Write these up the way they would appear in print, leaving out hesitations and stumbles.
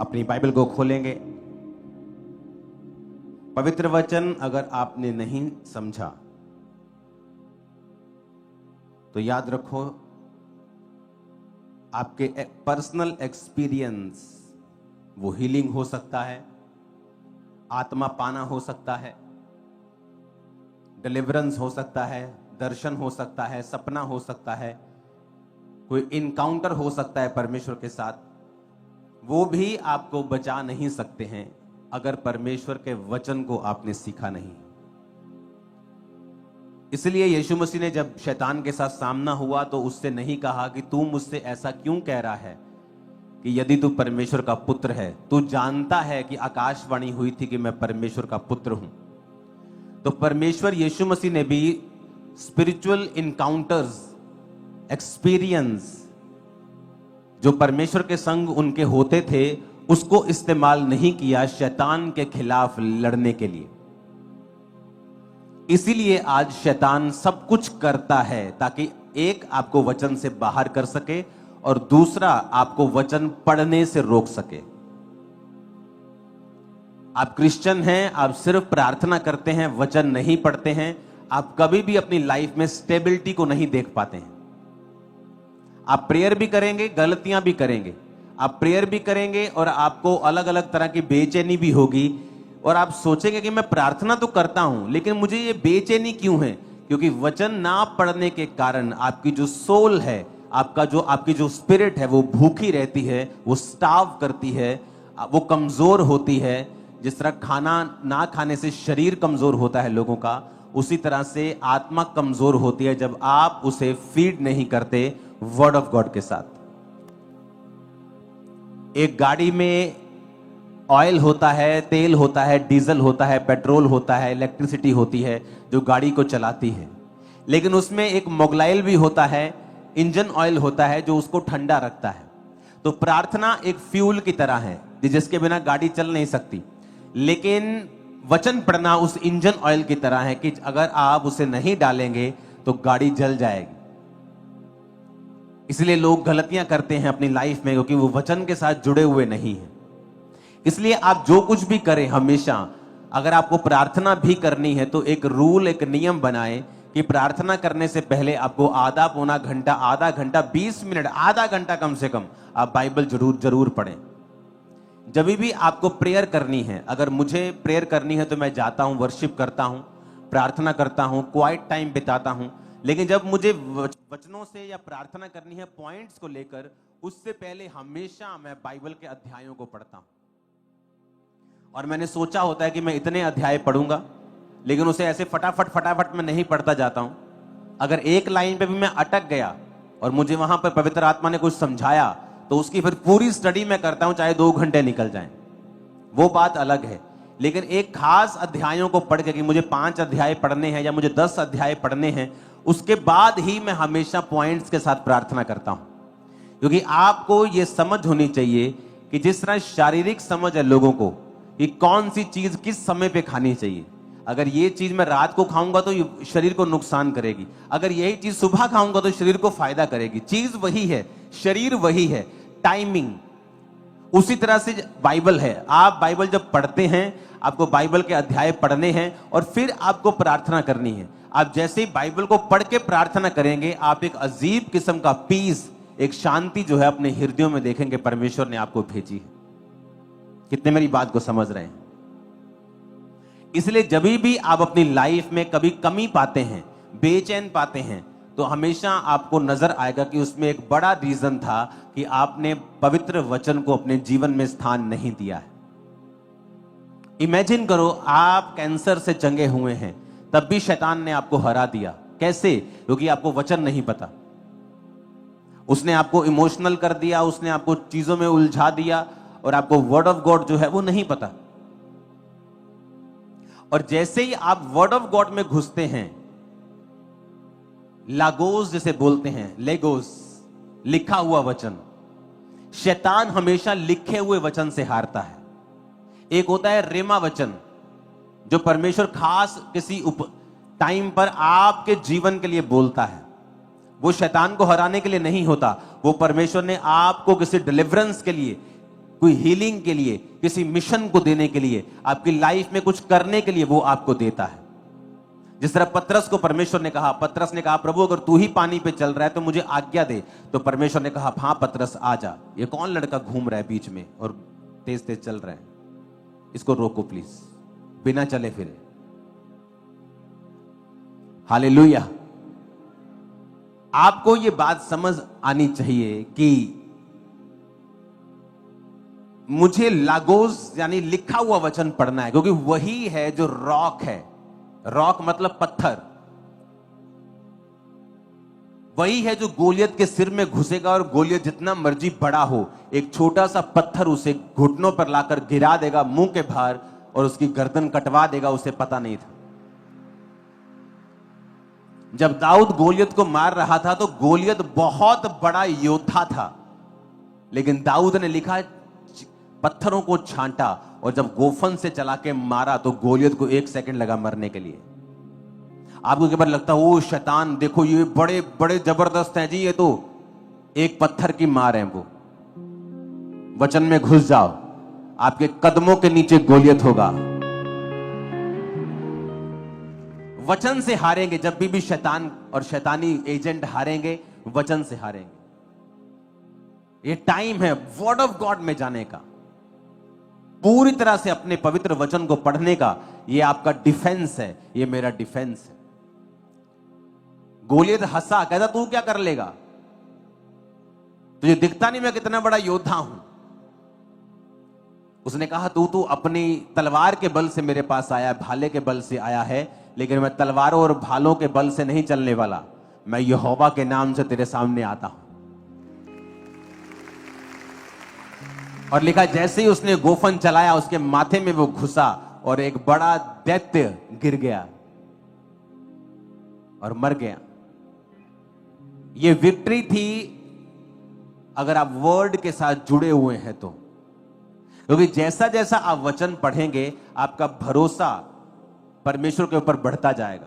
अपनी बाइबल को खोलेंगे। पवित्र वचन अगर आपने नहीं समझा तो याद रखो, आपके पर्सनल एक्सपीरियंस वो हीलिंग हो सकता है, आत्मा पाना हो सकता है, डिलीवरेंस हो सकता है, दर्शन हो सकता है, सपना हो सकता है, कोई इनकाउंटर हो सकता है परमेश्वर के साथ। वो भी आपको बचा नहीं सकते हैं अगर परमेश्वर के वचन को आपने सीखा नहीं। इसलिए यीशु मसीह ने जब शैतान के साथ सामना हुआ तो उससे नहीं कहा कि तू मुझसे ऐसा क्यों कह रहा है कि यदि तू परमेश्वर का पुत्र है, तू जानता है कि आकाशवाणी हुई थी कि मैं परमेश्वर का पुत्र हूं। तो परमेश्वर यीशु मसीह ने भी स्पिरिचुअल इनकाउंटर्स, एक्सपीरियंस जो परमेश्वर के संग उनके होते थे, उसको इस्तेमाल नहीं किया शैतान के खिलाफ लड़ने के लिए। इसीलिए आज शैतान सब कुछ करता है ताकि एक आपको वचन से बाहर कर सके और दूसरा आपको वचन पढ़ने से रोक सके। आप क्रिश्चियन हैं, आप सिर्फ प्रार्थना करते हैं, वचन नहीं पढ़ते हैं, आप कभी भी अपनी लाइफ में स्टेबिलिटी को नहीं देख पाते हैं। आप प्रेयर भी करेंगे, गलतियां भी करेंगे, आप प्रेयर भी करेंगे और आपको अलग अलग तरह की बेचैनी भी होगी और आप सोचेंगे कि मैं प्रार्थना तो करता हूं लेकिन मुझे ये बेचैनी क्यों है? क्योंकि वचन ना पढ़ने के कारण आपकी जो सोल है, आपकी जो स्पिरिट है वो भूखी रहती है, वो स्टार्व करती है, वो कमजोर होती है। जिस तरह खाना ना खाने से शरीर कमजोर होता है लोगों का, उसी तरह से आत्मा कमजोर होती है जब आप उसे फीड नहीं करते वर्ड ऑफ गॉड के साथ। एक गाड़ी में ऑयल होता है, तेल होता है, डीजल होता है, पेट्रोल होता है, इलेक्ट्रिसिटी होती है जो गाड़ी को चलाती है, लेकिन उसमें एक मोगलाइल भी होता है, इंजन ऑयल होता है जो उसको ठंडा रखता है। तो प्रार्थना एक फ्यूल की तरह है जिसके बिना गाड़ी चल नहीं सकती, लेकिन वचन पढ़ना उस इंजन ऑयल की तरह है कि अगर आप उसे नहीं डालेंगे तो गाड़ी जल जाएगी। इसलिए लोग गलतियां करते हैं अपनी लाइफ में क्योंकि वो वचन के साथ जुड़े हुए नहीं हैं। इसलिए आप जो कुछ भी करें, हमेशा अगर आपको प्रार्थना भी करनी है तो एक रूल, एक नियम बनाएं कि प्रार्थना करने से पहले आपको आधा पौना घंटा, आधा घंटा, 20 मिनट, आधा घंटा कम से कम आप बाइबल जरूर पढ़ें। जब भी आपको प्रेयर करनी है, अगर मुझे प्रेयर करनी है तो मैं जाता हूं, वर्शिप करता हूं, प्रार्थना करता हूं, क्वाइट टाइम बिताता हूं, लेकिन जब मुझे वचनों से या प्रार्थना करनी है पॉइंट्स को लेकर, उससे पहले हमेशा मैं बाइबल के अध्यायों को पढ़ता हूं। और मैंने सोचा होता है कि मैं इतने अध्याय पढ़ूंगा, लेकिन उसे ऐसे फटाफट मैं नहीं पढ़ता जाता हूं। अगर एक लाइन पे भी मैं अटक गया और मुझे वहां पर पवित्र आत्मा ने कुछ समझाया तो उसकी फिर पूरी स्टडी मैं करता हूं, चाहे 2 घंटे निकल जाएं, वो बात अलग है। लेकिन एक खास अध्यायों को पढ़ के कि मुझे 5 अध्याय पढ़ने हैं या मुझे 10 अध्याय पढ़ने हैं, उसके बाद ही मैं हमेशा पॉइंट्स के साथ प्रार्थना करता हूं। क्योंकि आपको यह समझ होनी चाहिए कि जिस तरह शारीरिक समझ है लोगों को कि कौन सी चीज किस समय पे खानी चाहिए। अगर ये चीज मैं रात को खाऊंगा तो शरीर को नुकसान करेगी, अगर यही चीज सुबह खाऊंगा तो शरीर को फायदा करेगी। चीज वही है, शरीर वही है, टाइमिंग उसी तरह से बाइबल है। आप बाइबल जब पढ़ते हैं, आपको बाइबल के अध्याय पढ़ने हैं और फिर आपको प्रार्थना करनी है। आप जैसे ही बाइबल को पढ़ के प्रार्थना करेंगे, आप एक अजीब किस्म का पीस, एक शांति जो है अपने हृदयों में देखेंगे परमेश्वर ने आपको भेजी है। कितने मेरी बात को समझ रहे हैं? इसलिए जब भी आप अपनी लाइफ में कभी कमी पाते हैं, बेचैन पाते हैं, तो हमेशा आपको नजर आएगा कि उसमें एक बड़ा रीजन था कि आपने पवित्र वचन को अपने जीवन में स्थान नहीं दिया है। इमेजिन करो, आप कैंसर से चंगे हुए हैं, तब भी शैतान ने आपको हरा दिया। कैसे? क्योंकि आपको वचन नहीं पता। उसने आपको इमोशनल कर दिया, उसने आपको चीजों में उलझा दिया और आपको वर्ड ऑफ गॉड जो है वो नहीं पता। और जैसे ही आप वर्ड ऑफ गॉड में घुसते हैं, लागोस जिसे बोलते हैं, लेगोस, लिखा हुआ वचन, शैतान हमेशा लिखे हुए वचन से हारता है। एक होता है रेमा वचन, जो परमेश्वर खास किसी टाइम पर आपके जीवन के लिए बोलता है। वो शैतान को हराने के लिए नहीं होता, वो परमेश्वर ने आपको किसी डिलीवरेंस के लिए, कोई हीलिंग के लिए, किसी मिशन को देने के लिए, आपकी लाइफ में कुछ करने के लिए वो आपको देता है। जिस तरह पतरस को परमेश्वर ने कहा, पतरस ने कहा प्रभु अगर तू ही पानी पे चल रहा है तो मुझे आज्ञा दे। तो परमेश्वर ने कहा हाँ पतरस आ जा। ये कौन लड़का घूम रहा है बीच में और तेज तेज चल रहा है, इसको रोको प्लीज, बिना चले फिरे। हालेलुया। आपको ये बात समझ आनी चाहिए कि मुझे लागोस यानी लिखा हुआ वचन पढ़ना है, क्योंकि वही है जो रॉक है। रॉक मतलब पत्थर। वही है जो गोलियत के सिर में घुसेगा और गोलियत जितना मर्जी बड़ा हो, एक छोटा सा पत्थर उसे घुटनों पर लाकर गिरा देगा मुंह के बाहर और उसकी गर्दन कटवा देगा, उसे पता नहीं था। जब दाऊद गोलियत को मार रहा था तो गोलियत बहुत बड़ा योद्धा था, लेकिन दाऊद ने लिखा पत्थरों को छांटा और जब गोफन से चला के मारा तो गोलियत को 1 सेकंड लगा मरने के लिए। आपको कई बार लगता है ओ शैतान देखो ये बड़े बड़े जबरदस्त हैं जी, ये तो एक पत्थर की मार है। वो वचन में घुस जाओ, आपके कदमों के नीचे गोलियत होगा। वचन से हारेंगे। जब भी शैतान और शैतानी एजेंट हारेंगे, वचन से हारेंगे। ये टाइम है वर्ड ऑफ गॉड में जाने का, पूरी तरह से अपने पवित्र वचन को पढ़ने का। ये आपका डिफेंस है, ये मेरा डिफेंस है। गोलियत हंसा, कहता तू क्या कर लेगा, तुझे दिखता नहीं मैं कितना बड़ा योद्धा हूं। उसने कहा तू अपनी तलवार के बल से मेरे पास आया, भाले के बल से आया है, लेकिन मैं तलवारों और भालों के बल से नहीं चलने वाला, मैं यहोवा के नाम से तेरे सामने आता हूं। और लिखा जैसे ही उसने गोफन चलाया उसके माथे में वो घुसा और एक बड़ा दैत्य गिर गया और मर गया। ये विक्ट्री थी अगर आप वर्ड के साथ जुड़े हुए हैं तो, क्योंकि जैसा जैसा आप वचन पढ़ेंगे आपका भरोसा परमेश्वर के ऊपर बढ़ता जाएगा।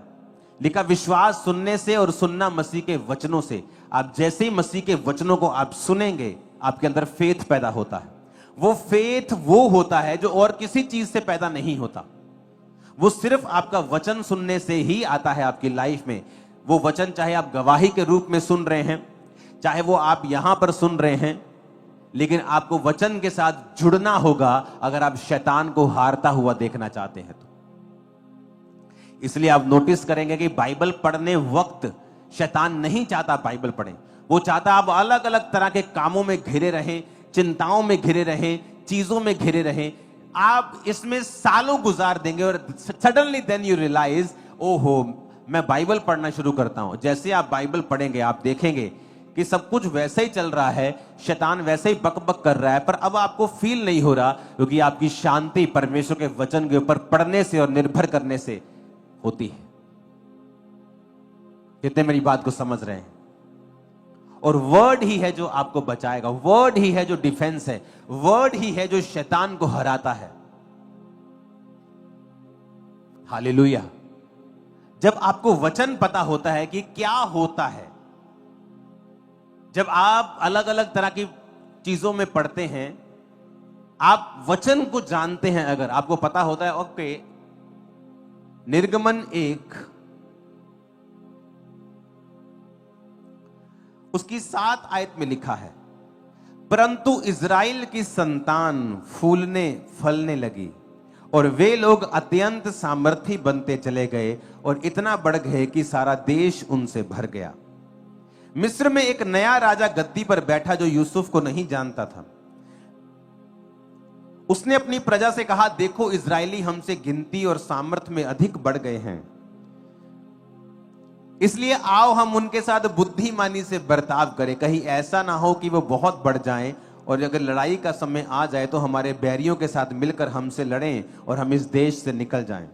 लिखा विश्वास सुनने से और सुनना मसीह के वचनों से। आप जैसे ही मसीह के वचनों को आप सुनेंगे, आपके अंदर फेथ पैदा होता है। वो फेथ वो होता है जो और किसी चीज से पैदा नहीं होता, वो सिर्फ आपका वचन सुनने से ही आता है आपकी लाइफ में। वो वचन चाहे आप गवाही के रूप में सुन रहे हैं, चाहे वो आप यहां पर सुन रहे हैं, लेकिन आपको वचन के साथ जुड़ना होगा अगर आप शैतान को हारता हुआ देखना चाहते हैं तो। इसलिए आप नोटिस करेंगे कि बाइबल पढ़ने वक्त शैतान नहीं चाहता बाइबल पढ़ें, वो चाहता आप अलग अलग तरह के कामों में घिरे रहें, चिंताओं में घिरे रहें, चीजों में घिरे रहें। आप इसमें सालों गुजार देंगे और सडनली देन यू रियलाइज ओहो मैं बाइबल पढ़ना शुरू करता हूं। जैसे आप बाइबल पढ़ेंगे आप देखेंगे कि सब कुछ वैसे ही चल रहा है, शैतान वैसे ही बकबक कर रहा है, पर अब आपको फील नहीं हो रहा, क्योंकि आपकी शांति परमेश्वर के वचन के ऊपर पढ़ने से और निर्भर करने से होती है। कितने मेरी बात को समझ रहे हैं? और वर्ड ही है जो आपको बचाएगा, वर्ड ही है जो डिफेंस है, वर्ड ही है जो शैतान को हराता है। हालेलुया। जब आपको वचन पता होता है कि क्या होता है, जब आप अलग अलग तरह की चीजों में पढ़ते हैं, आप वचन को जानते हैं, अगर आपको पता होता है ओके निर्गमन 1 उसकी 7 आयत में लिखा है, परंतु इज़राइल की संतान फूलने फलने लगी और वे लोग अत्यंत सामर्थी बनते चले गए और इतना बढ़ गए कि सारा देश उनसे भर गया। मिस्र में एक नया राजा गद्दी पर बैठा जो यूसुफ को नहीं जानता था। उसने अपनी प्रजा से कहा, देखो इज़राइली हमसे गिनती और सामर्थ में अधिक बढ़ गए हैं, इसलिए आओ हम उनके साथ बुद्धिमानी से बर्ताव करें, कहीं ऐसा ना हो कि वो बहुत बढ़ जाएं और अगर लड़ाई का समय आ जाए तो हमारे बैरियों के साथ मिलकर हमसे लड़ें और हम इस देश से निकल जाएं।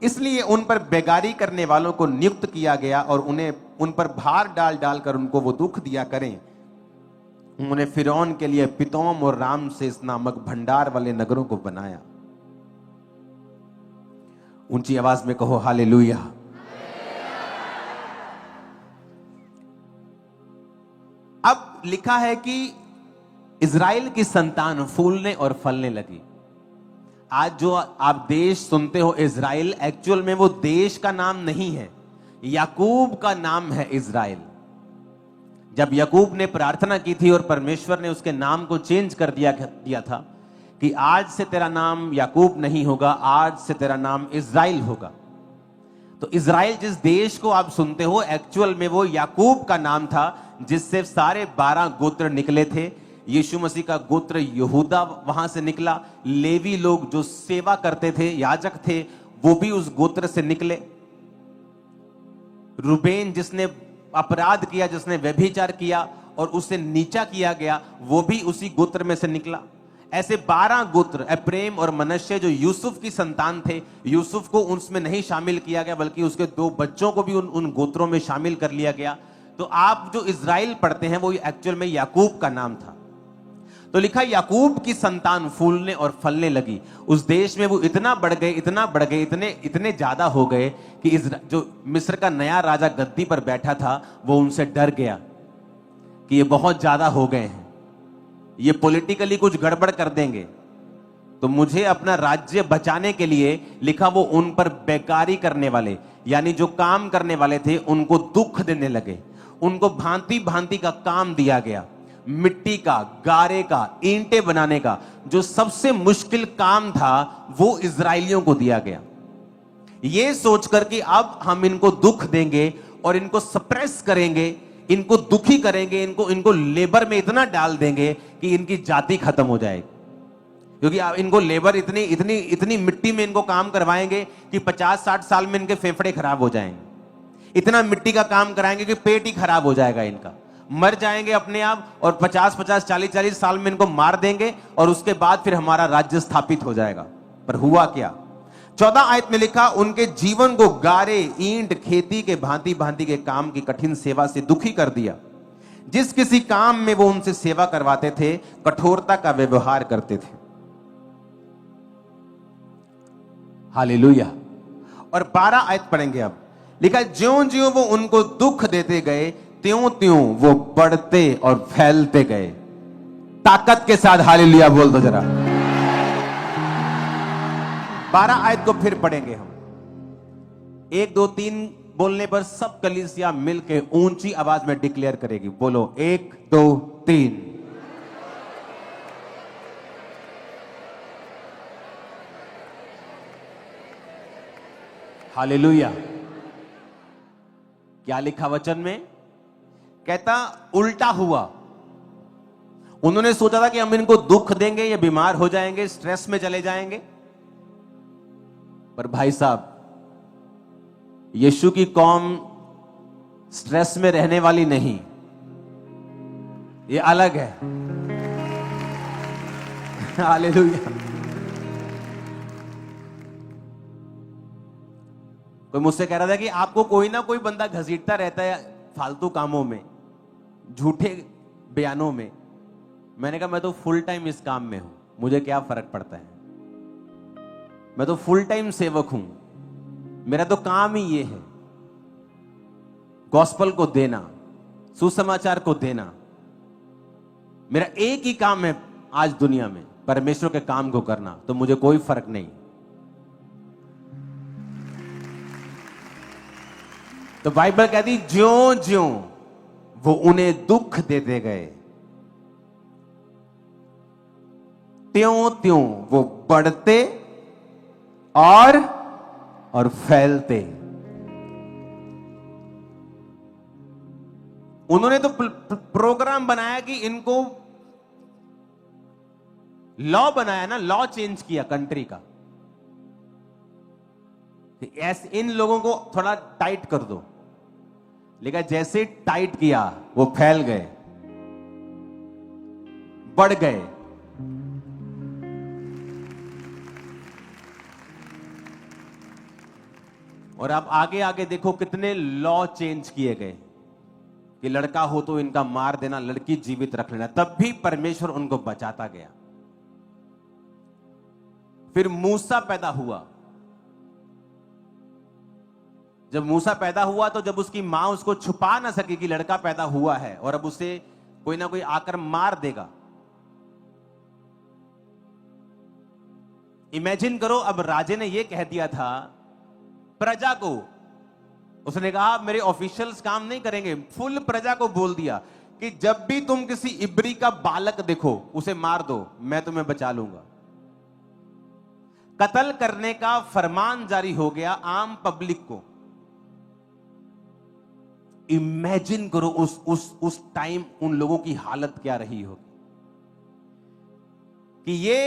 इसलिए उन पर बेगारी करने वालों को नियुक्त किया गया और उन्हें उन पर भार डाल डालकर उनको वो दुख दिया करें। उन्होंने फिरौन के लिए पितोम और रामसेस नामक भंडार वाले नगरों को बनाया। ऊंची आवाज में कहो हालेलुया। अब लिखा है कि इज़राइल की संतान फूलने और फलने लगी। आज जो आप देश सुनते हो इज़राइल, एक्चुअल में वो देश का नाम नहीं है, याकूब का नाम है इज़राइल। जब याकूब ने प्रार्थना की थी और परमेश्वर ने उसके नाम को चेंज कर दिया था कि आज से तेरा नाम याकूब नहीं होगा, आज से तेरा नाम इज़राइल होगा। तो इज़राइल जिस देश को आप सुनते हो, एक्चुअल में वो याकूब का नाम था, जिससे सारे 12 गोत्र निकले थे। यीशु मसीह का गोत्र यहूदा वहां से निकला। लेवी लोग जो सेवा करते थे, याजक थे, वो भी उस गोत्र से निकले। रूबेन जिसने अपराध किया, जिसने व्यभिचार किया और उसे नीचा किया गया, वो भी उसी गोत्र में से निकला। ऐसे 12 गोत्र, एप्रेम और मनश्शे जो यूसुफ की संतान थे, यूसुफ को उसमें नहीं शामिल किया गया, बल्कि उसके 2 बच्चों को भी उन गोत्रों में शामिल कर लिया गया। तो आप जो इज़राइल पढ़ते हैं वो एक्चुअल में याकूब का नाम था। तो लिखा याकूब की संतान फूलने और फलने लगी। उस देश में वो इतना बढ़ गए, इतना बढ़ गए, इतने ज्यादा हो गए कि जो मिस्र का नया राजा गद्दी पर बैठा था वो उनसे डर गया कि ये बहुत ज्यादा हो गए हैं, ये पॉलिटिकली कुछ गड़बड़ कर देंगे, तो मुझे अपना राज्य बचाने के लिए, लिखा वो उन पर बेकारी करने वाले, यानी जो काम करने वाले थे, उनको दुख देने लगे। उनको भांति भांति का काम दिया गया, मिट्टी का, गारे का, ईंटें बनाने का, जो सबसे मुश्किल काम था वो इजरायलियों को दिया गया। ये सोचकर कि अब हम इनको दुख देंगे और इनको सप्रेस करेंगे, इनको दुखी करेंगे, इनको लेबर में इतना डाल देंगे कि इनकी जाति खत्म हो जाएगी। क्योंकि इनको लेबर इतनी मिट्टी में इनको काम करवाएंगे कि 50-60 साल में इनके फेफड़े खराब हो जाएंगे। इतना मिट्टी का काम कराएंगे कि पेट ही खराब हो जाएगा इनका, मर जाएंगे अपने आप, और 50-50, 40-40 साल में इनको मार देंगे और उसके बाद फिर हमारा राज्य स्थापित हो जाएगा। पर हुआ क्या? 14 आयत में लिखा, उनके जीवन को गारे, ईंट, खेती के भांति भांति के काम की कठिन सेवा से दुखी कर दिया। जिस किसी काम में वो उनसे सेवा करवाते थे, कठोरता का व्यवहार करते थे। हालेलुया। और 12 आयत पढ़ेंगे अब। लिखा, ज्यों ज्यों वो उनको दुख देते गए, त्यों त्यों वो बढ़ते और फैलते गए। ताकत के साथ हालेलुया बोल दो जरा। 12 आयत को फिर पढ़ेंगे हम। 1 2 3 बोलने पर सब कलीसिया मिलके ऊंची आवाज में डिक्लेयर करेगी। बोलो 1 2 3। हालेलुया। क्या लिखा वचन में? कहता उल्टा हुआ। उन्होंने सोचा था कि हम इनको दुख देंगे, ये बीमार हो जाएंगे, स्ट्रेस में चले जाएंगे। पर भाई साहब, यीशु की कौम स्ट्रेस में रहने वाली नहीं, ये अलग है। हालेलुया। कोई मुझसे कह रहा था कि आपको कोई ना कोई बंदा घसीटता रहता है फालतू कामों में, झूठे बयानों में। मैंने कहा मैं तो फुल टाइम इस काम में हूं, मुझे क्या फर्क पड़ता है, मैं तो फुल टाइम सेवक हूं, मेरा तो काम ही ये है, गॉस्पल को देना, सुसमाचार को देना। मेरा एक ही काम है आज दुनिया में, परमेश्वर के काम को करना, तो मुझे कोई फर्क नहीं। तो बाइबल कहती ज्यों ज्यों वो उन्हें दुख देते गए, त्यों त्यों वो बढ़ते और फैलते। उन्होंने तो प्रोग्राम बनाया कि इनको लॉ बनाया ना, लॉ चेंज किया कंट्री का, ऐसे इन लोगों को थोड़ा टाइट कर दो। लेकिन जैसे टाइट किया वो फैल गए, बढ़ गए। और अब आगे आगे देखो कितने लॉ चेंज किए गए कि लड़का हो तो इनका मार देना, लड़की जीवित रख लेना। तब भी परमेश्वर उनको बचाता गया। फिर मूसा पैदा हुआ। जब मूसा पैदा हुआ तो जब उसकी मां उसको छुपा ना सके कि लड़का पैदा हुआ है और अब उसे कोई ना कोई आकर मार देगा, इमेजिन करो, अब राजे ने यह कह दिया था प्रजा को, उसने कहा मेरे ऑफिशियल्स काम नहीं करेंगे, फुल प्रजा को बोल दिया कि जब भी तुम किसी इब्री का बालक देखो उसे मार दो, मैं तुम्हें बचा लूंगा। कत्ल करने का फरमान जारी हो गया आम पब्लिक को। इमेजिन करो उस टाइम उन लोगों की हालत क्या रही होगी कि ये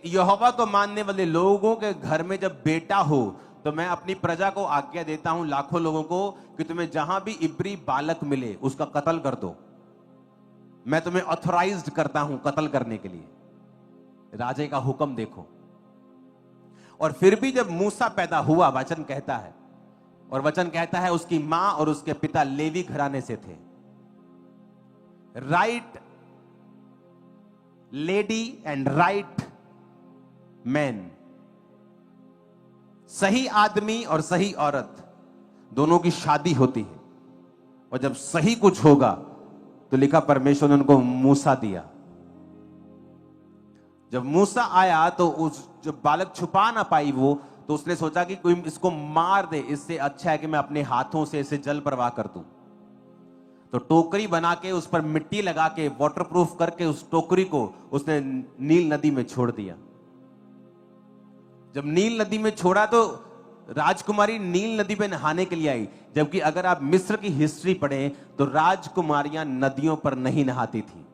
यहोवा को मानने वाले लोगों के घर में जब बेटा हो तो मैं अपनी प्रजा को आज्ञा देता हूं, लाखों लोगों को, कि तुम्हें जहां भी इब्री बालक मिले उसका कत्ल कर दो, मैं तुम्हें ऑथराइज्ड करता हूं कत्ल करने के लिए। राजे का हुक्म देखो। और फिर भी जब मूसा पैदा हुआ, वचन कहता है, और वचन कहता है उसकी मां और उसके पिता लेवी घराने से थे, right lady and right man, सही आदमी और सही औरत दोनों की शादी होती है। और जब सही कुछ होगा तो लिखा परमेश्वर ने उनको मूसा दिया। जब मूसा आया तो उस जब बालक छुपा ना पाई वो, तो उसने सोचा कि कोई इसको मार दे, इससे अच्छा है कि मैं अपने हाथों से इसे जल प्रवाह कर दूं। तो टोकरी बना के उस पर मिट्टी लगा के वाटरप्रूफ करके उस टोकरी को उसने नील नदी में छोड़ दिया। जब नील नदी में छोड़ा तो राजकुमारी नील नदी पे नहाने के लिए आई, जबकि अगर आप मिस्र की हिस्ट्री पढ़ें तो राजकुमारियां नदियों पर नहीं नहाती थी।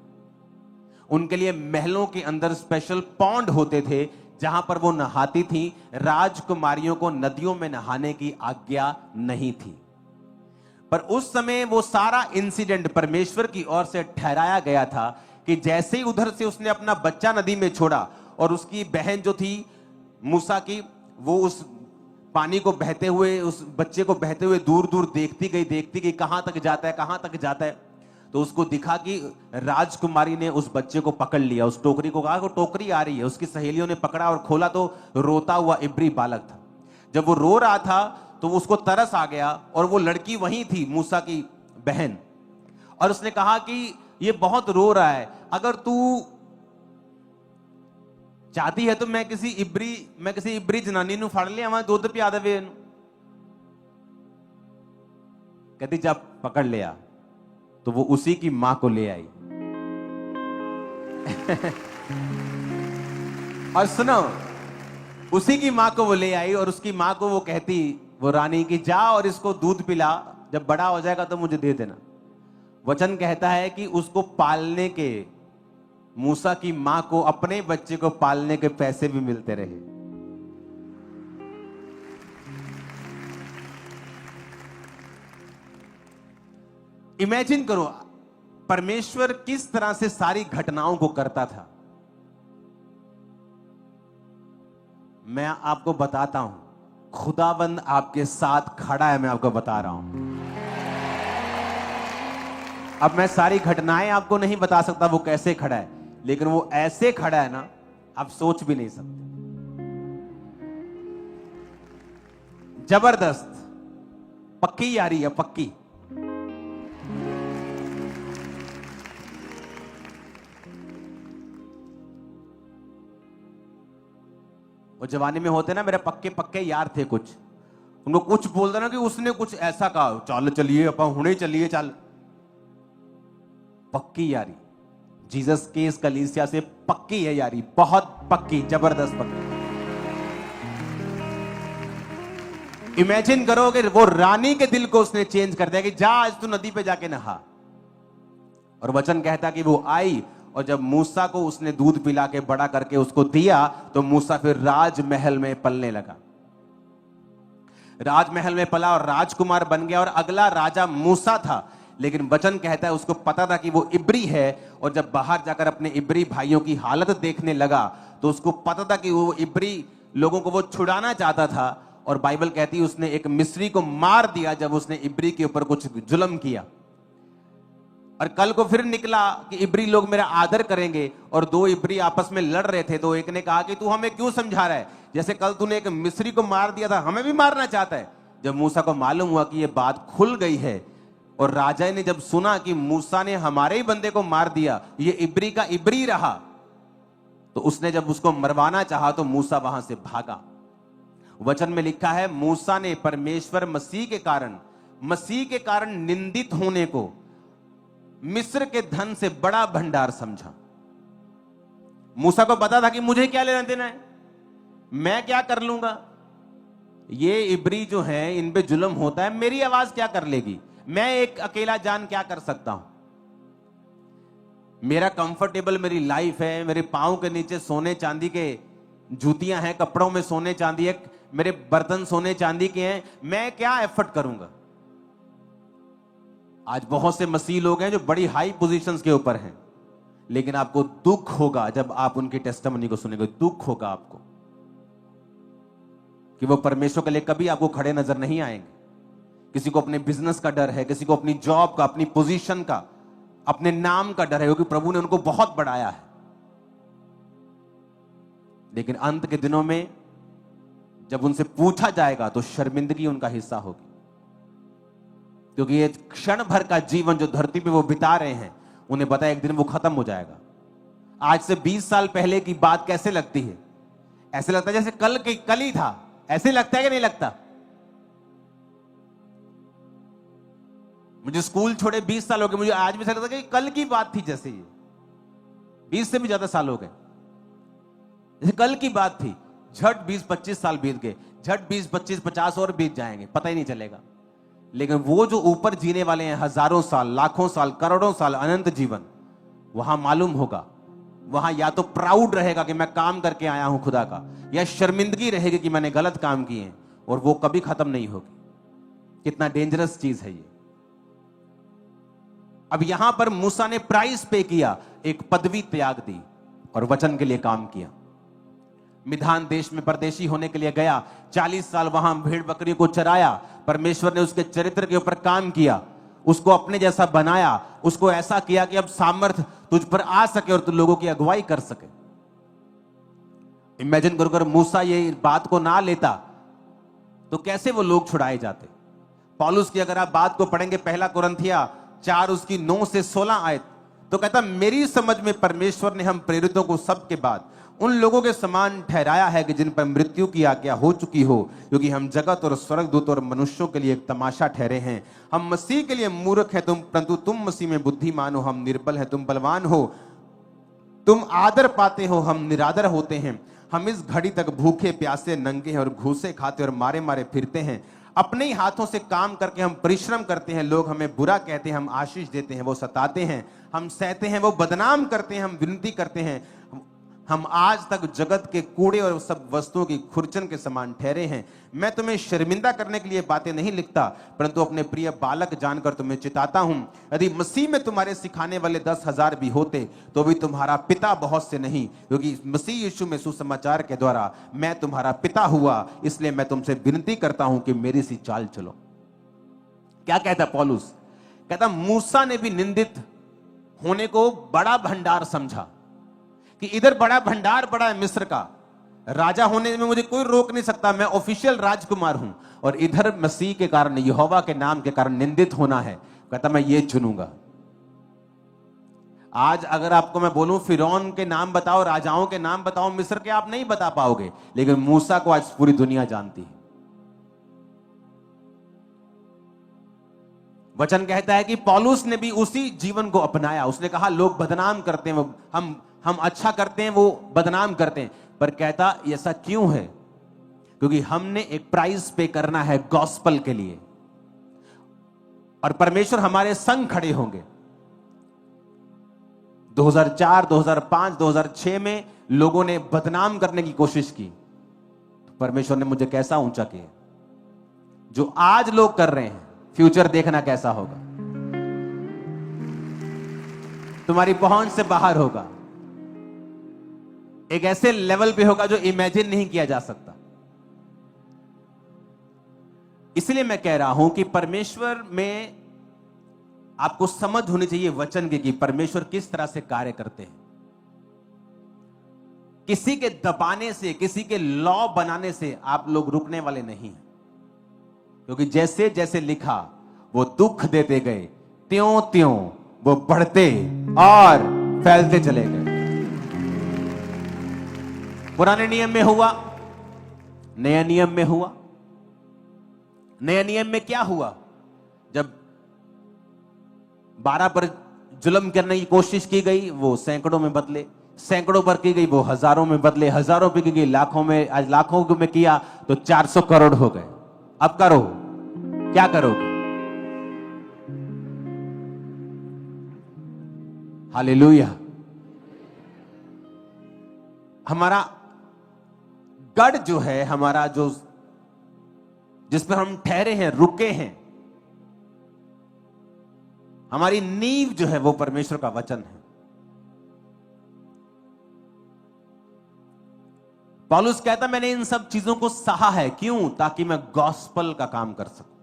उनके लिए महलों के अंदर स्पेशल पॉन्ड होते थे जहां पर वो नहाती थी। राजकुमारियों को नदियों में नहाने की आज्ञा नहीं थी। पर उस समय वो सारा इंसिडेंट परमेश्वर की ओर से ठहराया गया था कि जैसे ही उधर से उसने अपना बच्चा नदी में छोड़ा और उसकी बहन जो थी मूसा की, वो उस पानी को बहते हुए, उस बच्चे को बहते हुए दूर दूर देखती गई कहां तक जाता है, कहां तक जाता है। तो उसको दिखा कि राजकुमारी ने उस बच्चे को पकड़ लिया, उस टोकरी को कहा कि टोकरी आ रही है। उसकी सहेलियों ने पकड़ा और खोला तो रोता हुआ इब्री बालक था। जब वो रो रहा था तो उसको तरस आ गया, और वो लड़की वही थी मूसा की बहन। और उसने कहा कि ये बहुत रो रहा है, अगर तू चाहती है तो मैं किसी इब्री जनानी नु फड़ लिया, वहां दूध पिया देवे। कहती जब पकड़ लिया तो वो उसी की मां को ले आई। और सुनो, उसी की मां को वो ले आई और उसकी मां को वो कहती, वो रानी की, जा और इसको दूध पिला, जब बड़ा हो जाएगा तो मुझे दे देना। वचन कहता है कि उसको पालने के, मूसा की मां को अपने बच्चे को पालने के पैसे भी मिलते रहे। इमेजिन करो परमेश्वर किस तरह से सारी घटनाओं को करता था। मैं आपको बताता हूं, खुदाबंद आपके साथ खड़ा है, मैं आपको बता रहा हूं। अब मैं सारी घटनाएं आपको नहीं बता सकता वो कैसे खड़ा है, लेकिन वो ऐसे खड़ा है ना, आप सोच भी नहीं सकते। जबरदस्त, पक्की यारी है, पक्की। वो जवानी में होते ना, मेरे पक्के पक्के यार थे कुछ, उनको कुछ बोल देना कि उसने कुछ ऐसा कहा, चल चलिए अपन हुणे चलिए, चल। पक्की यारी जीसस के इस कलीसिया से पक्की है यारी, बहुत पक्की, जबरदस्त पक्की। इमेजिन करो कि वो रानी के दिल को उसने चेंज कर दिया कि जा आज तू नदी पे जाके नहा। और वचन कहता कि वो आई, और जब मूसा को उसने दूध पिला के बड़ा करके उसको दिया, तो मूसा फिर राजमहल में पलने लगा। राजमहल में पला और राजकुमार बन गया, और अगला राजा मूसा था। लेकिन वचन कहता है उसको पता था कि वो इब्री है, और जब बाहर जाकर अपने इब्री भाइयों की हालत देखने लगा तो उसको पता था कि वो इब्री लोगों को वो छुड़ाना चाहता था। और बाइबल कहती है उसने एक मिस्री को मार दिया जब उसने इब्री के ऊपर कुछ जुल्म किया। और कल को फिर निकला कि इब्री लोग मेरा आदर करेंगे, और दो इब्री आपस में लड़ रहे थे। तो एक ने कहा कि तू हमें क्यों समझा रहा है, जैसे कल तूने एक मिस्री को मार दिया था, हमें भी मारना चाहता है। जब मूसा को मालूम हुआ कि यह बात खुल गई है, और राजा ने जब सुना कि मूसा ने हमारे ही बंदे को मार दिया, ये इब्री का इब्री रहा, तो उसने जब उसको मरवाना चाहा तो मूसा वहां से भागा। वचन में लिखा है मूसा ने परमेश्वर मसीह के कारण निंदित होने को मिस्र के धन से बड़ा भंडार समझा। मूसा को पता था कि मुझे क्या लेना देना है, मैं क्या कर लूंगा, ये इब्री जो है इन पे जुल्म होता है, मेरी आवाज क्या कर लेगी, मैं एक अकेला जान क्या कर सकता हूं। मेरा कंफर्टेबल मेरी लाइफ है, मेरे पांव के नीचे सोने चांदी के जूतियां हैं, कपड़ों में सोने चांदी है, मेरे बर्तन सोने चांदी के हैं, मैं क्या एफर्ट करूंगा। आज बहुत से मसीह लोग हैं जो बड़ी हाई पोजीशंस के ऊपर हैं, लेकिन आपको दुख होगा जब आप उनकी टेस्टिमनी को सुनेंगे। दुख होगा आपको कि वो परमेश्वर के लिए कभी आपको खड़े नजर नहीं आएंगे। किसी को अपने बिजनेस का डर है, किसी को अपनी जॉब का, अपनी पोजीशन का, अपने नाम का डर है, क्योंकि प्रभु ने उनको बहुत बढ़ाया है। लेकिन अंत के दिनों में जब उनसे पूछा जाएगा तो शर्मिंदगी उनका हिस्सा होगी, क्योंकि ये क्षण भर का जीवन जो धरती पे वो बिता रहे हैं, उन्हें पता है एक दिन वो खत्म हो जाएगा। आज से 20 साल पहले की बात कैसे लगती है? ऐसे लगता है जैसे कल ही था। ऐसे लगता है कि नहीं लगता? मुझे स्कूल छोड़े 20 साल हो गए, मुझे आज भी ऐसा लगता है कि कल की बात थी, जैसे ये 20 से भी ज्यादा साल हो गए, जैसे कल की बात थी। झट 20-25 साल बीत गए, झट 20-25-50 और बीत जाएंगे, पता ही नहीं चलेगा। लेकिन वो जो ऊपर जीने वाले हैं हजारों साल, लाखों साल, करोड़ों साल, अनंत जीवन, वहां मालूम होगा, वहां या तो प्राउड रहेगा कि मैं काम करके आया हूं खुदा का, या शर्मिंदगी रहेगी कि मैंने गलत काम किए, और वो कभी खत्म नहीं होगी। कितना डेंजरस चीज है ये। अब यहां पर मूसा ने प्राइस पे किया, एक पदवी त्याग दी और वचन के लिए काम किया। मिधान देश में परदेशी होने के लिए गया, 40 साल वहां भेड़ बकरियों को चराया। परमेश्वर ने उसके चरित्र के ऊपर काम किया, उसको अपने जैसा बनाया, उसको ऐसा किया कि अब सामर्थ तुझ पर आ सके और तू लोगों की अगुवाई कर सके। इमेजिन करो, अगर मूसा ये बात को ना लेता तो कैसे वो लोग छुड़ाए जाते। पौलुस की अगर आप बात को पढ़ेंगे, पहला कुरिन्थिया 4 उसकी 9 से 16 आयत, तो कहता मेरी समझ में परमेश्वर ने हम प्रेरितों को सबके बाद उन लोगों के समान ठहराया है कि जिन पर मृत्यु की आज्ञा हो चुकी हो, क्योंकि हम जगत और स्वर्गदूत और मनुष्यों के लिए एक तमाशा ठहरे हैं। हम मसीह के लिए मूर्ख हैं परंतु तुम मसीह में बुद्धिमान हो। हम निर्बल हैं, तुम बलवान हो। तुम आदर पाते हो, हम निरादर होते हैं। हम इस घड़ी तक भूखे प्यासे नंगे हैं और घूसे खाते और मारे मारे फिरते हैं। अपने ही हाथों से काम करके हम परिश्रम करते हैं। लोग हमें बुरा कहते हैं, हम आशीष देते हैं। वो सताते हैं, हम सहते हैं। वो बदनाम करते हैं, हम विनती करते हैं। हम आज तक जगत के कूड़े और सब वस्तुओं की खुरचन के समान ठहरे हैं। मैं तुम्हें शर्मिंदा करने के लिए बातें नहीं लिखता, परंतु अपने प्रिय बालक जानकर तुम्हें चिताता हूं। यदि मसीह में तुम्हारे सिखाने वाले 10,000 भी होते तो भी तुम्हारा पिता बहुत से नहीं, क्योंकि मसीह यीशु में सुसमाचार के द्वारा मैं तुम्हारा पिता हुआ। इसलिए मैं तुमसे विनती करता हूं कि मेरी सी चाल चलो। क्या कहता पौलुस? कहता मूसा ने भी निंदित होने को बड़ा भंडार समझा कि इधर बड़ा भंडार बड़ा है मिस्र का, राजा होने में मुझे कोई रोक नहीं सकता, मैं ऑफिशियल राजकुमार हूं, और इधर मसीह के कारण, यहोवा के नाम के कारण निंदित होना है। कहता मैं ये चुनूंगा। आज अगर आपको मैं बोलूं फिरौन के नाम बताओ, राजाओं के नाम बताओ मिस्र के, आप नहीं बता पाओगे, लेकिन मूसा को आज पूरी दुनिया जानती है। वचन कहता है कि पौलुस ने भी उसी जीवन को अपनाया। उसने कहा लोग बदनाम करते हैं, हम अच्छा करते हैं, वो बदनाम करते हैं, पर कहता ऐसा क्यों है? क्योंकि हमने एक प्राइस पे करना है गॉस्पल के लिए, और परमेश्वर हमारे संग खड़े होंगे। 2004, 2005, 2006 में लोगों ने बदनाम करने की कोशिश की, तो परमेश्वर ने मुझे कैसा ऊंचा किया। जो आज लोग कर रहे हैं, फ्यूचर देखना कैसा होगा। तुम्हारी पहुंच से बाहर होगा, एक ऐसे लेवल पे होगा जो इमेजिन नहीं किया जा सकता। इसलिए मैं कह रहा हूं कि परमेश्वर में आपको समझ होनी चाहिए वचन की कि परमेश्वर किस तरह से कार्य करते हैं। किसी के दबाने से, किसी के लॉ बनाने से आप लोग रुकने वाले नहीं हैं, क्योंकि जैसे जैसे लिखा वो दुख देते गए, त्यों त्यों वो बढ़ते और फैलते चले गए। पुराने नियम में हुआ, नया नियम में हुआ। नया नियम में क्या हुआ? जब 12 पर जुल्म करने की कोशिश की गई, वो सैकड़ों में बदले, सैकड़ों पर की गई वो हजारों में बदले, हजारों पर की गई लाखों में, आज लाखों में किया तो 400 करोड़ हो गए। अब करो, क्या करोगे? हालेलुया। हमारा गढ़ जो है, हमारा जो जिस पर हम ठहरे हैं, रुके हैं, हमारी नींव जो है वो परमेश्वर का वचन है। पौलुस कहता मैंने इन सब चीजों को सहा है, क्यों? ताकि मैं गॉस्पल का काम कर सकूं।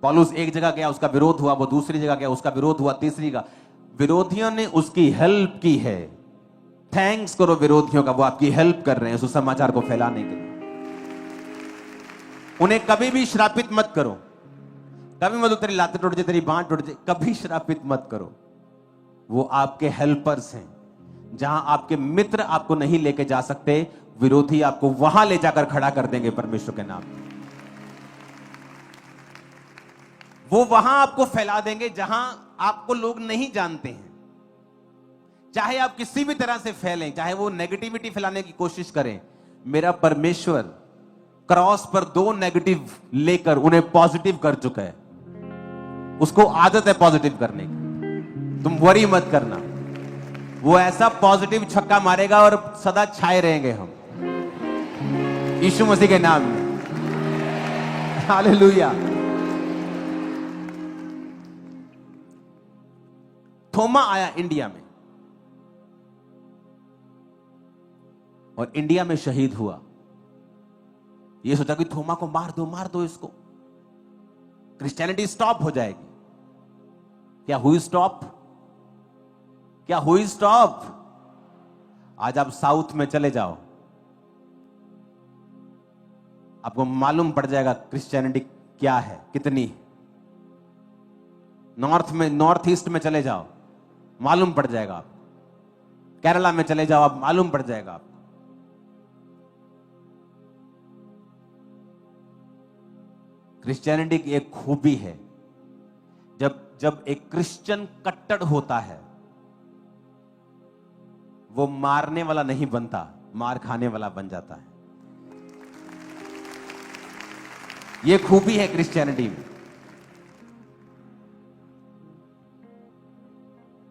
पौलुस एक जगह गया, उसका विरोध हुआ, वो दूसरी जगह गया, उसका विरोध हुआ, तीसरी जगह। विरोधियों ने उसकी हेल्प की है। थैंक्स करो विरोधियों का, वो आपकी हेल्प कर रहे हैं सुसमाचार को फैलाने के लिए। उन्हें कभी भी श्रापित मत करो, कभी मत तेरी लात टूट जाए, तेरी बांह टूट जाए, कभी श्रापित मत करो। वो आपके हेल्पर्स हैं। जहां आपके मित्र आपको नहीं लेके जा सकते, विरोधी आपको वहां ले जाकर खड़ा कर देंगे परमेश्वर के नाम। वो वहां आपको फैला देंगे जहां आपको लोग नहीं जानते हैं। चाहे आप किसी भी तरह से फैलें, चाहे वो नेगेटिविटी फैलाने की कोशिश करें, मेरा परमेश्वर क्रॉस पर 2 नेगेटिव लेकर उन्हें पॉजिटिव कर चुका है। उसको आदत है पॉजिटिव करने की। तुम वरी मत करना, वो ऐसा पॉजिटिव छक्का मारेगा और सदा छाए रहेंगे हम, यीशु मसीह के नाम में। हालेलुया। थोमा आया इंडिया में और इंडिया में शहीद हुआ। ये सोचा कि थोमा को मार दो इसको, क्रिश्चियनिटी स्टॉप हो जाएगी। क्या हुई स्टॉप? क्या हुई स्टॉप? आज आप साउथ में चले जाओ, आपको मालूम पड़ जाएगा क्रिश्चियनिटी क्या है, कितनी। नॉर्थ में, नॉर्थ ईस्ट में चले जाओ, मालूम पड़ जाएगा आपको। केरला में चले जाओ, आप मालूम पड़ जाएगा आपको। क्रिश्चियनिटी की एक खूबी है, जब एक क्रिश्चियन कट्टर होता है, वो मारने वाला नहीं बनता, मार खाने वाला बन जाता है। ये खूबी है क्रिश्चियनिटी में।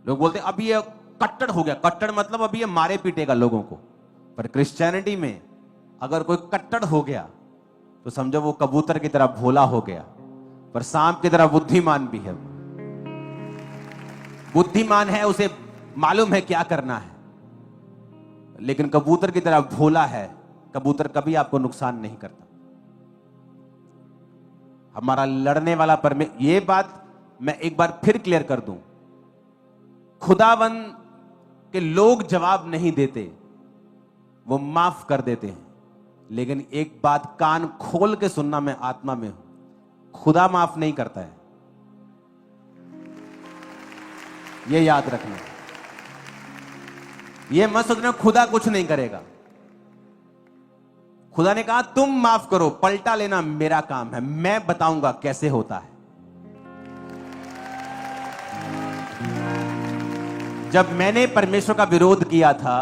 लोग बोलते हैं अभी ये कट्टर हो गया। कट्टर मतलब अभी ये मारे पीटेगा लोगों को। पर क्रिश्चियनिटी में अगर कोई कट्टर हो गया तो समझो वो कबूतर की तरह भोला हो गया, पर सांप की तरह बुद्धिमान भी है। बुद्धिमान है, उसे मालूम है क्या करना है, लेकिन कबूतर की तरह भोला है। कबूतर कभी आपको नुकसान नहीं करता। हमारा लड़ने वाला ये बात मैं एक बार फिर क्लियर कर दूं, खुदावन के लोग जवाब नहीं देते, वो माफ कर देते हैं। लेकिन एक बात कान खोल के सुनना, मैं आत्मा में हूं, खुदा माफ नहीं करता है। ये याद रखना। ये मत सोचना खुदा कुछ नहीं करेगा। खुदा ने कहा तुम माफ करो, पलटा लेना मेरा काम है, मैं बताऊंगा कैसे होता है। जब मैंने परमेश्वर का विरोध किया था,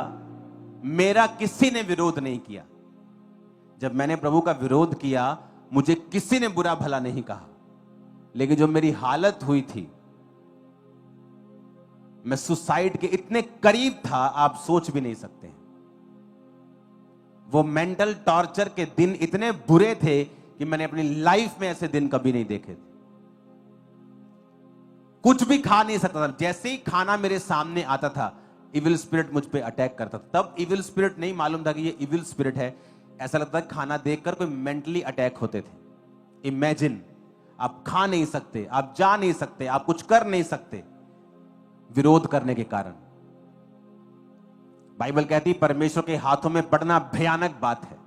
मेरा किसी ने विरोध नहीं किया। जब मैंने प्रभु का विरोध किया, मुझे किसी ने बुरा भला नहीं कहा। लेकिन जो मेरी हालत हुई थी, मैं सुसाइड के इतने करीब था, आप सोच भी नहीं सकते। वो मेंटल टॉर्चर के दिन इतने बुरे थे कि मैंने अपनी लाइफ में ऐसे दिन कभी नहीं देखे थे। कुछ भी खा नहीं सकता था। जैसे ही खाना मेरे सामने आता था, इविल स्पिरिट मुझ पे अटैक करता था। तब इविल स्पिरिट नहीं मालूम था कि ये इविल स्पिरिट है। ऐसा लगता था खाना देखकर कोई मेंटली अटैक होते थे। इमेजिन, आप खा नहीं सकते, आप जा नहीं सकते, आप कुछ कर नहीं सकते, विरोध करने के कारण। बाइबल कहती परमेश्वर के हाथों में पड़ना भयानक बात है।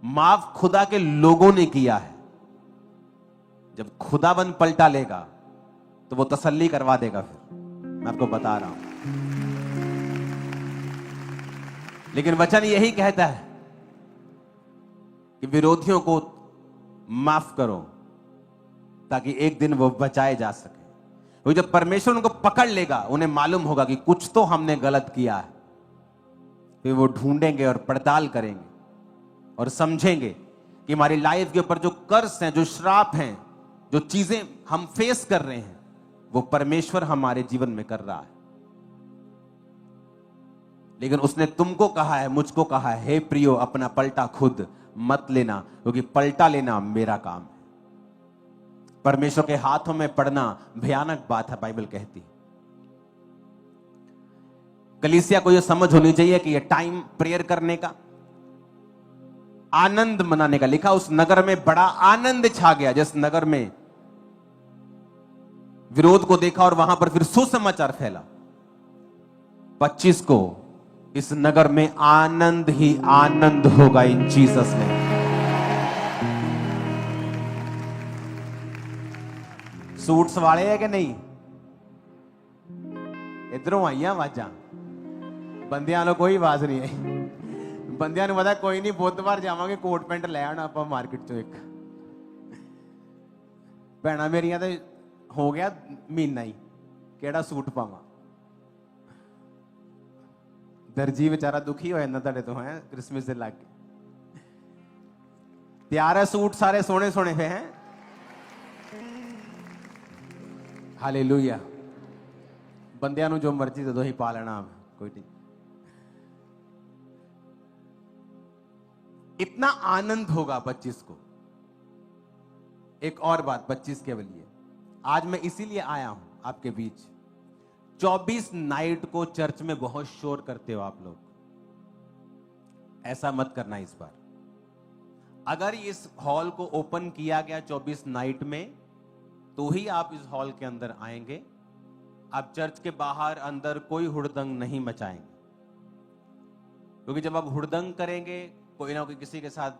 माफ खुदा के लोगों ने किया है। जब खुदाबंद पलटा लेगा तो वो तसल्ली करवा देगा। फिर मैं आपको बता रहा हूं, लेकिन वचन यही कहता है कि विरोधियों को माफ करो ताकि एक दिन वो बचाए जा सके। वो जब परमेश्वर उनको पकड़ लेगा, उन्हें मालूम होगा कि कुछ तो हमने गलत किया है। फिर वो ढूंढेंगे और पड़ताल करेंगे और समझेंगे कि हमारी लाइफ के ऊपर जो कर्स हैं, जो श्राप हैं, जो चीजें हम फेस कर रहे हैं, वो परमेश्वर हमारे जीवन में कर रहा है। लेकिन उसने तुमको कहा है, मुझको कहा है, हे प्रियो अपना पलटा खुद मत लेना, क्योंकि पलटा लेना मेरा काम है। परमेश्वर के हाथों में पड़ना भयानक बात है, बाइबल कहती है। कलीसिया को यह समझ होनी चाहिए कि यह टाइम प्रेयर करने का, आनंद मनाने का। लिखा उस नगर में बड़ा आनंद छा गया, जिस नगर में विरोध को देखा और वहां पर फिर सुसमाचार फैला। 25 को इस नगर में आनंद ही आनंद होगा इन जीसस ने। सूट्स वाले है कि नहीं? इधरों आइया आवाजा, बंदियां लो कोई आवाज नहीं है। बंदियां पता कोई नहीं, बुधवार जावांगे कोट पैंट ले आना आप मार्केट चो एक। भैणा मेरिया तो हो गया महीना ही, केड़ा सूट पावा। दर्जी बेचारा दुखी हो जाता तेरे तो है क्रिसमस से लाके। तैयार है सूट सारे सोने सोने पे हैं। हालेलुया। बंदियां नु जो मर्जी दे दो ही पा लेना, कोई नहीं। इतना आनंद होगा 25 को। एक और बात 25 के लिए आज मैं इसीलिए आया हूं आपके बीच। 24 नाइट को चर्च में बहुत शोर करते हो आप लोग, ऐसा मत करना इस बार। अगर इस हॉल को ओपन किया गया 24 नाइट में, तो ही आप इस हॉल के अंदर आएंगे। आप चर्च के बाहर अंदर कोई हुड़दंग नहीं मचाएंगे, क्योंकि जब आप हुड़दंग करेंगे, कोई ना कोई किसी के साथ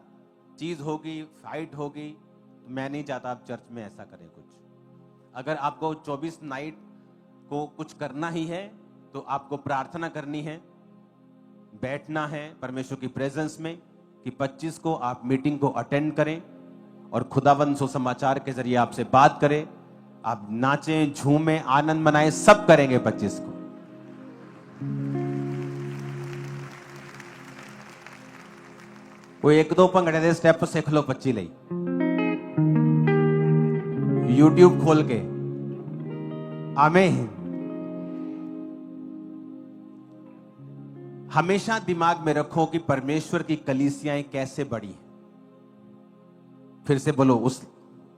चीज होगी, फाइट होगी, तो मैं नहीं चाहता आप चर्च में ऐसा करें कुछ। अगर आपको 24 नाइट को कुछ करना ही है, तो आपको प्रार्थना करनी है, बैठना है परमेश्वर की प्रेजेंस में कि 25 को आप मीटिंग को अटेंड करें और खुदावंद सुसमाचार के जरिए आपसे बात करें। आप नाचें, झूमें, आनंद मनाएं, सब करेंगे 25 को। कोई एक दो भंगड़े दे स्टेप सीख लो 25 ਲਈ, यूट्यूब खोल के। आमीन। हमेशा दिमाग में रखो कि परमेश्वर की कलीसियाएं कैसे बड़ी हैं। फिर से बोलो,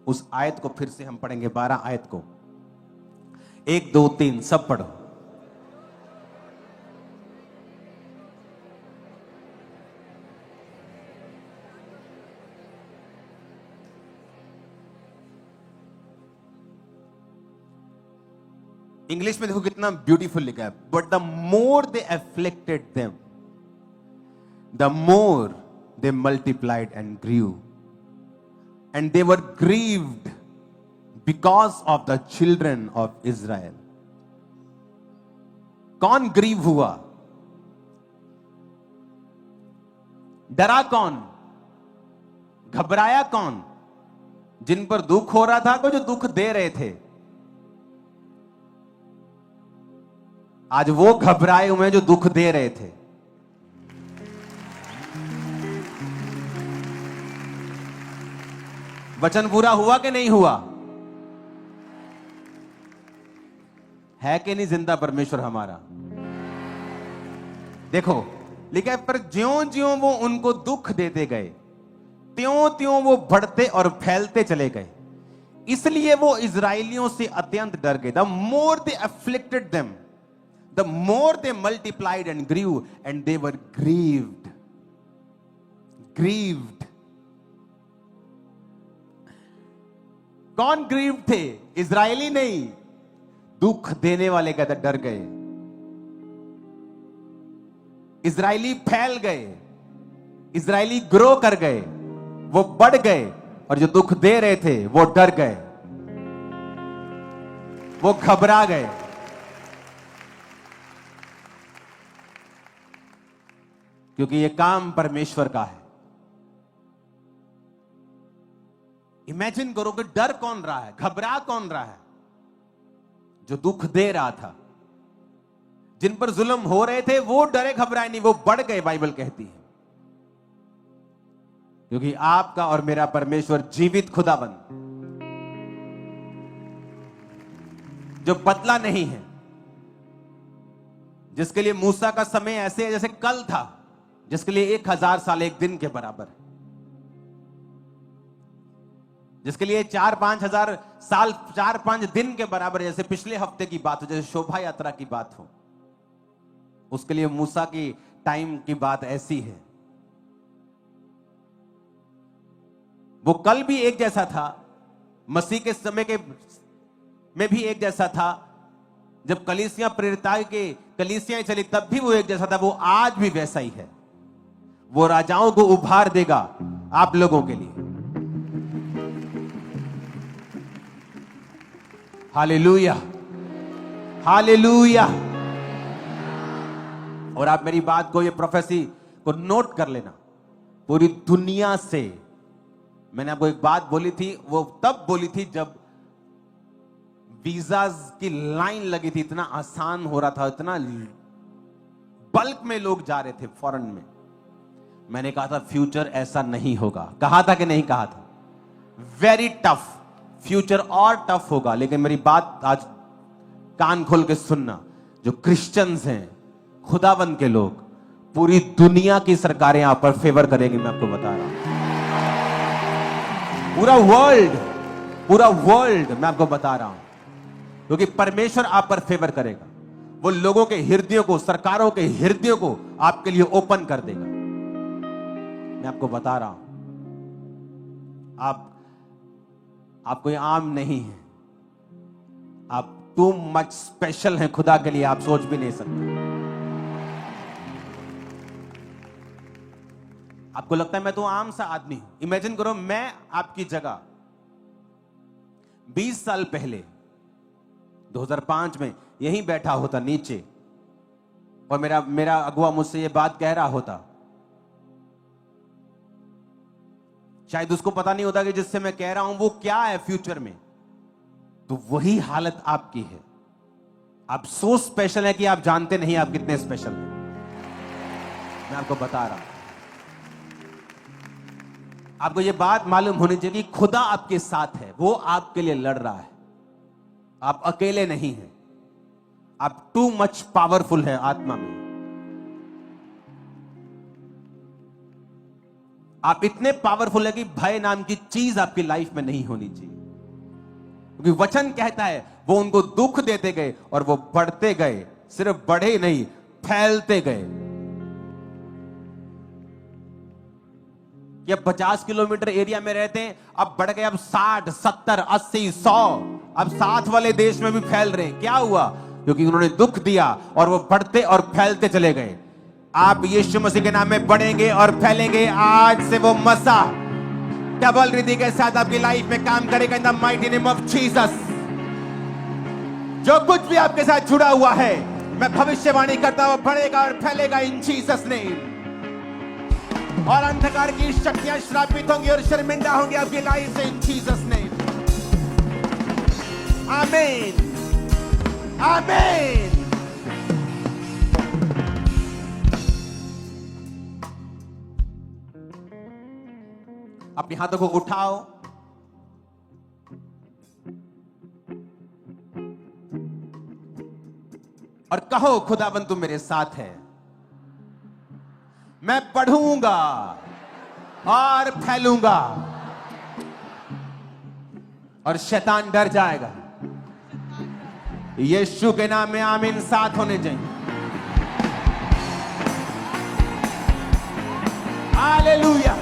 उस आयत को फिर से हम पढ़ेंगे, 12 आयत को। 1 2 3 सब पढ़ो। इंग्लिश में देखो कितना ब्यूटीफुल लिखा है। But the more they afflicted them, the more they multiplied and grieve, and they were grieved because of the children of Israel. कौन ग्रीव हुआ? डरा कौन? घबराया कौन? जिन पर दुख हो रहा था, को जो दुख दे रहे थे। आज वो घबराए हुए जो दुख दे रहे थे। वचन पूरा हुआ कि नहीं हुआ? है कि नहीं जिंदा परमेश्वर हमारा? देखो लिखा है, पर ज्यों ज्यों वो उनको दुख देते गए, त्यों त्यों वो बढ़ते और फैलते चले गए। इसलिए वो इजरायलियों से अत्यंत डर गए। The more they afflicted them, the more they multiplied and grew, and they were grieved. Grieved. कौन grieved थे? इजरायली नहीं, दुख देने वाले कहते डर गए। इजरायली फैल गए, इजरायली ग्रो कर गए, वो बढ़ गए, और जो दुख दे रहे थे वो डर गए, वो घबरा गए। क्योंकि ये काम परमेश्वर का है। इमेजिन करो कि डर कौन रहा है, घबरा कौन रहा है? जो दुख दे रहा था, जिन पर जुल्म हो रहे थे, वो डरे घबराए नहीं, वो बढ़ गए, बाइबल कहती है। क्योंकि आपका और मेरा परमेश्वर जीवित खुदाबंद, जो बदला नहीं है, जिसके लिए मूसा का समय ऐसे है जैसे कल था, जिसके लिए 1000 साल एक दिन के बराबर है, जिसके लिए 4-5 हजार साल 4-5 दिन के बराबर, जैसे पिछले हफ्ते की बात हो, जैसे शोभा यात्रा की बात हो, उसके लिए मूसा की टाइम की बात ऐसी है। वो कल भी एक जैसा था, मसीह के समय के में भी एक जैसा था, जब कलीसियां प्रेरिताई के कलीसियां चली तब भी वो एक जैसा था, वो आज भी वैसा ही है। वो राजाओं को उभार देगा आप लोगों के लिए। Hallelujah, hallelujah. और आप मेरी बात को, ये प्रोफेसी को नोट कर लेना। पूरी दुनिया से, मैंने आपको एक बात बोली थी, वो तब बोली थी जब वीजा की लाइन लगी थी, इतना आसान हो रहा था, इतना बल्क में लोग जा रहे थे फॉरेन में। मैंने कहा था फ्यूचर ऐसा नहीं होगा। कहा था कि नहीं कहा था? वेरी टफ फ्यूचर, और टफ होगा। लेकिन मेरी बात आज कान खोल के सुनना, जो क्रिश्चियंस हैं, खुदावंद के लोग, पूरी दुनिया की सरकारें आप पर फेवर करेंगी। मैं आपको बता रहा हूं, पूरा वर्ल्ड मैं आपको बता रहा हूं, क्योंकि परमेश्वर आप पर फेवर करेगा। वो लोगों के हृदयों को, सरकारों के हृदयों को आपके लिए ओपन कर देगा। मैं आपको बता रहा हूं, आप कोई आम नहीं है, आप टू मच स्पेशल हैं खुदा के लिए, आप सोच भी नहीं सकते। आपको लगता है मैं तो आम सा आदमी हूं। इमेजिन करो, मैं आपकी जगह 20 साल पहले 2005 में यहीं बैठा होता नीचे, और मेरा अगुआ मुझसे ये बात कह रहा होता। शायद उसको पता नहीं होता कि जिससे मैं कह रहा हूं वो क्या है फ्यूचर में। तो वही हालत आपकी है। आप सो स्पेशल है कि आप जानते नहीं आप कितने स्पेशल हैं। मैं आपको बता रहा हूं, आपको ये बात मालूम होनी चाहिए कि खुदा आपके साथ है, वो आपके लिए लड़ रहा है। आप अकेले नहीं हैं, आप टू मच पावरफुल है आत्मा में। आप इतने पावरफुल है कि भय नाम की चीज आपकी लाइफ में नहीं होनी चाहिए, क्योंकि वचन कहता है वो उनको दुख देते गए और वो बढ़ते गए, सिर्फ बढ़े नहीं, फैलते गए। ये 50 किलोमीटर एरिया में रहते हैं, अब बढ़ गए, अब 60, 70, 80, 100, अब 60 वाले देश में भी फैल रहे हैं। क्या हुआ? क्योंकि उन्होंने दुख दिया और वो बढ़ते और फैलते चले गए। आप यीशु मसीह के नाम में बढ़ेंगे और फैलेंगे। आज से वो मसा डबल रिद्धि के साथ आपकी लाइफ में काम करेगा in the mighty name of Jesus. जो कुछ भी आपके साथ जुड़ा हुआ है, मैं भविष्यवाणी करता हुआ बढ़ेगा और फैलेगा इन जीसस नेम। और अंधकार की शक्तियां श्रापित होंगी और शर्मिंदा होंगी आपकी लाइफ से इन जीसस नेम। आमीन, आमीन। अपने हाथों को उठाओ और कहो, खुदाबंद तू मेरे साथ है। मैं बढ़ूंगा और फैलूंगा और शैतान डर जाएगा। यीशु के नाम में आमीन। साथ होने चाहिए। हालेलुया,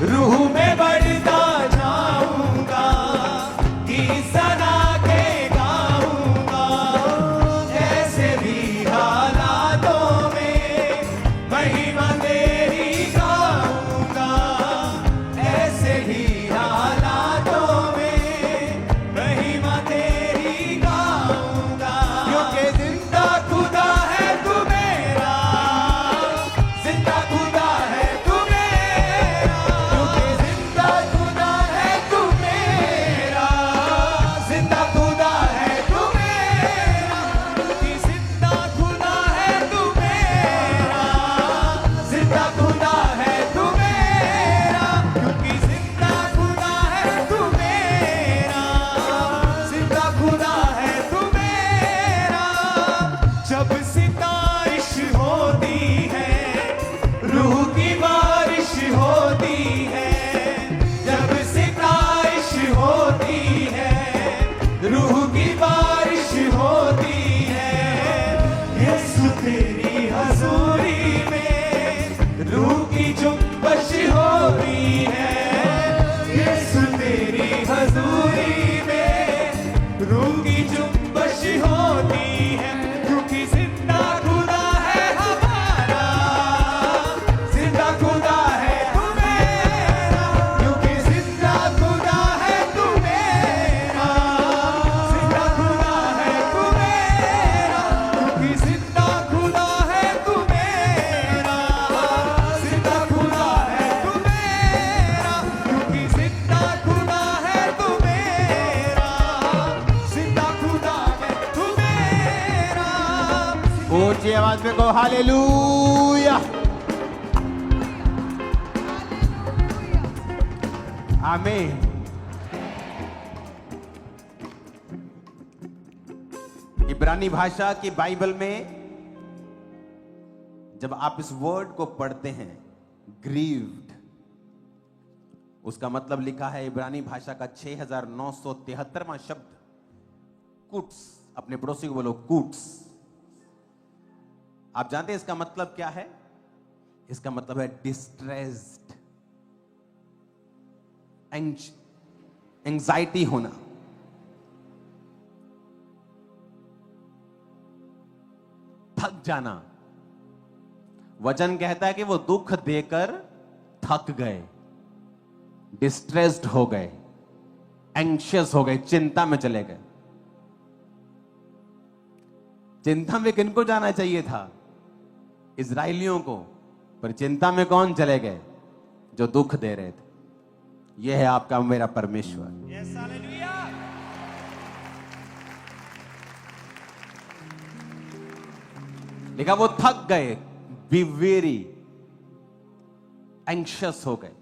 रूह में बढ़ता आवाज में कहो हालेलुया। आमीन। इब्रानी भाषा की बाइबल में जब आप इस वर्ड को पढ़ते हैं ग्रीव्ड, उसका मतलब लिखा है इब्रानी भाषा का 6973वां शब्द कुट्स। अपने पड़ोसी को बोलो कुट्स। आप जानते हैं इसका मतलब क्या है? इसका मतलब है डिस्ट्रेस्ड, एंजाइटी होना, थक जाना। वचन कहता है कि वो दुख देकर थक गए, डिस्ट्रेस्ड हो गए, एंग्शियस हो गए, चिंता में चले गए। चिंता में किनको जाना चाहिए था? इजराइलियों को। पर चिंता में कौन चले गए? जो दुख दे रहे थे। यह है आपका मेरा परमेश्वर। Yes hallelujah. लिखा वो थक गए, बी वेरी, एंग्शियस हो गए,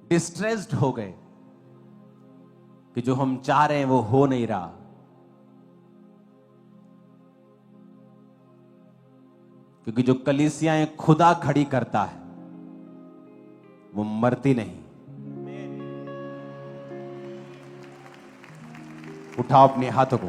डिस्ट्रेस्ड हो गए कि जो हम चाह रहे हैं वो हो नहीं रहा। क्योंकि जो कलीसियाएं खुदा खड़ी करता है वो मरती नहीं। उठाओ अपने हाथों को।